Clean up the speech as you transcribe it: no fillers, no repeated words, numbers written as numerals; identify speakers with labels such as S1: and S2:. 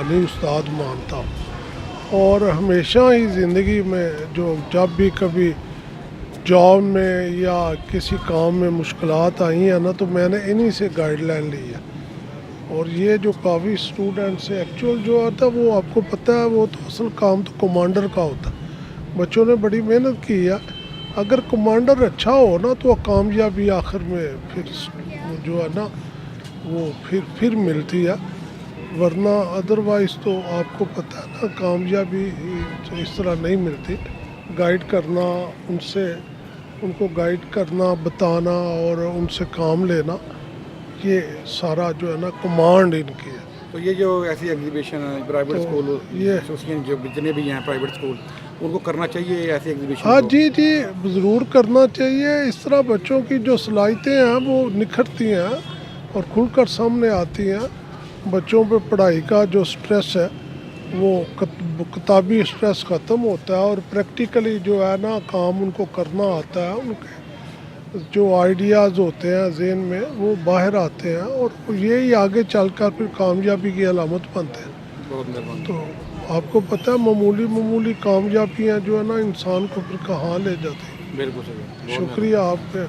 S1: रूहानी उस्ताद मानता हूँ। और हमेशा ही ज़िंदगी में जो जब भी कभी जॉब में या किसी काम में मुश्किलात आई हैं ना, तो मैंने इन्हीं से गाइडलाइन ली है। और ये जो काफ़ी स्टूडेंट्स हैं, एक्चुअल जो आता है वो आपको पता है, वो तो असल काम तो कमांडर का होता है। बच्चों ने बड़ी मेहनत की है, अगर कमांडर अच्छा हो ना तो कामयाबी आखिर में फिर जो है ना वो फिर मिलती है, वरना अदरवाइज़ तो आपको पता है ना कामयाबी इस तरह नहीं मिलती। गाइड करना, उनको गाइड करना, बताना और उनसे काम लेना, ये सारा जो है ना कमांड इनकी है।
S2: तो ये जो ऐसी एग्जीबिशन प्राइवेट
S1: तो
S2: स्कूल
S1: ये
S2: एसोसिएशन जो जितने भी हैं प्राइवेट स्कूल, उनको करना चाहिए ऐसी एग्जीबिशन
S1: हाँ
S2: को?
S1: जी ज़रूर करना चाहिए। इस तरह बच्चों की जो सलाहियतें हैं वो निखरती हैं और खुलकर सामने आती हैं। बच्चों पे पढ़ाई का जो स्ट्रेस है वो किताबी स्ट्रेस ख़त्म होता है और प्रैक्टिकली जो है ना काम उनको करना आता है। उनके जो आइडियाज़ होते हैं ज़हन में वो बाहर आते हैं और यही आगे चलकर फिर कामयाबी की अलामत बनते हैं।
S2: बहुत मेहरबानी।
S1: तो आपको पता है मामूली कामयाबियाँ जो है ना इंसान को फिर कहाँ ले जाती हैं।
S2: बिल्कुल सही। बहुत
S1: शुक्रिया आपके।